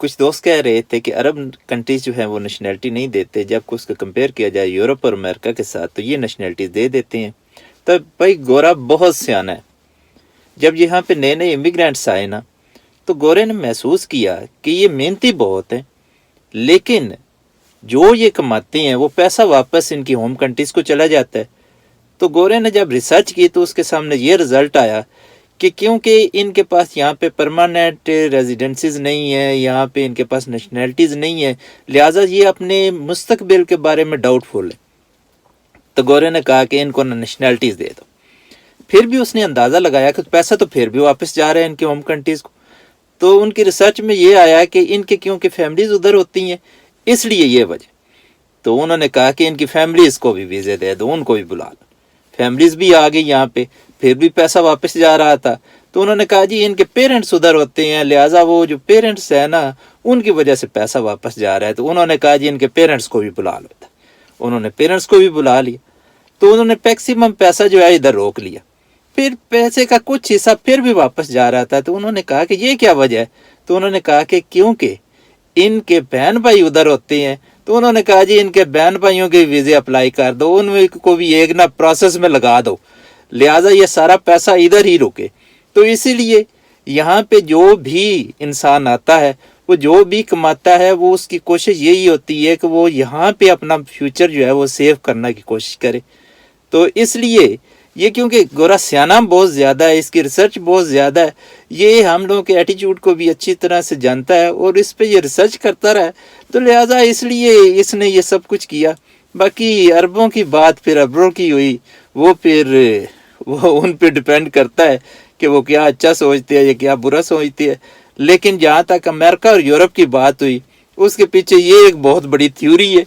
کچھ دوست کہہ رہے تھے کہ عرب کنٹریز جو ہیں وہ نیشنلٹی نہیں دیتے، جب کہ اس کو کمپیئر کیا جائے یورپ اور امریکہ کے ساتھ تو یہ نیشنلٹیز دے دیتے ہیں۔ تب بھائی گورا بہت سیانا ہے۔ جب یہاں پہ نئے نئے امیگرینٹس آئے نا تو گورے نے محسوس کیا کہ یہ محنتی بہت ہیں، لیکن جو یہ کماتے ہیں وہ پیسہ واپس ان کی ہوم کنٹریز کو چلا جاتا ہے۔ تو گورے نے جب ریسرچ کی تو اس کے سامنے یہ رزلٹ آیا کہ کیونکہ ان کے پاس یہاں پہ پرماننٹ ریزیڈنسیز نہیں ہیں، یہاں پہ ان کے پاس نیشنلٹیز نہیں ہیں، لہٰذا یہ اپنے مستقبل کے بارے میں ڈاؤٹ فل ہے۔ تو گورے نے کہا کہ ان کو نیشنلٹیز دے دو۔ پھر بھی اس نے اندازہ لگایا کہ پیسہ تو پھر بھی واپس جا رہا ہے ان کی ہوم کنٹریز کو۔ تو ان کی ریسرچ میں یہ آیا کہ ان کے کیونکہ فیملیز ادھر ہوتی ہیں اس لیے یہ وجہ۔ تو انہوں نے کہا کہ ان کی فیملیز کو بھی ویزے دے دو، ان کو بھی بلا لو۔ فیملیز بھی آ گئی یہاں پہ، پھر بھی پیسہ واپس جا رہا تھا۔ تو انہوں نے کہا جی ان کے پیرنٹس ادھر ہوتے ہیں، لہٰذا وہ جو پیرنٹس ہیں نا ان کی وجہ سے پیسہ واپس جا رہا ہے۔ تو انہوں نے کہا جی ان کے پیرنٹس کو بھی بلا لو۔ انہوں نے پیرنٹس کو بھی بلا لیا، تو انہوں نے میکسیمم پیسہ جو ہے ادھر روک لیا۔ پھر پیسے کا کچھ حصہ پھر بھی واپس جا رہا تھا۔ تو انہوں نے کہا کہ یہ کیا وجہ ہے؟ تو انہوں نے کہا کہ کیونکہ ان کے بہن بھائی ادھر ہوتے ہیں۔ تو انہوں نے کہا جی ان کے بہن بھائیوں کے ویزے اپلائی کر دو، ان کو بھی ایک نہ پروسیس میں لگا دو، لہٰذا یہ سارا پیسہ ادھر ہی رکے۔ تو اسی لیے یہاں پہ جو بھی انسان آتا ہے، وہ جو بھی کماتا ہے، وہ اس کی کوشش یہی ہوتی ہے کہ وہ یہاں پہ اپنا فیوچر جو ہے وہ سیو کرنے کی کوشش کرے۔ تو اس لیے یہ کیونکہ گورا سیانا بہت زیادہ ہے، اس کی ریسرچ بہت زیادہ ہے، یہ ہم لوگوں کے ایٹیچیوڈ کو بھی اچھی طرح سے جانتا ہے اور اس پہ یہ ریسرچ کرتا رہا، تو لہٰذا اس لیے اس نے یہ سب کچھ کیا۔ باقی عربوں کی بات پھر عربوں کی ہوئی، وہ پھر وہ ان پہ ڈپینڈ کرتا ہے کہ وہ کیا اچھا سوچتے ہیں یا کیا برا سوچتے ہیں۔ لیکن جہاں تک امریکہ اور یورپ کی بات ہوئی، اس کے پیچھے یہ ایک بہت بڑی تھیوری ہے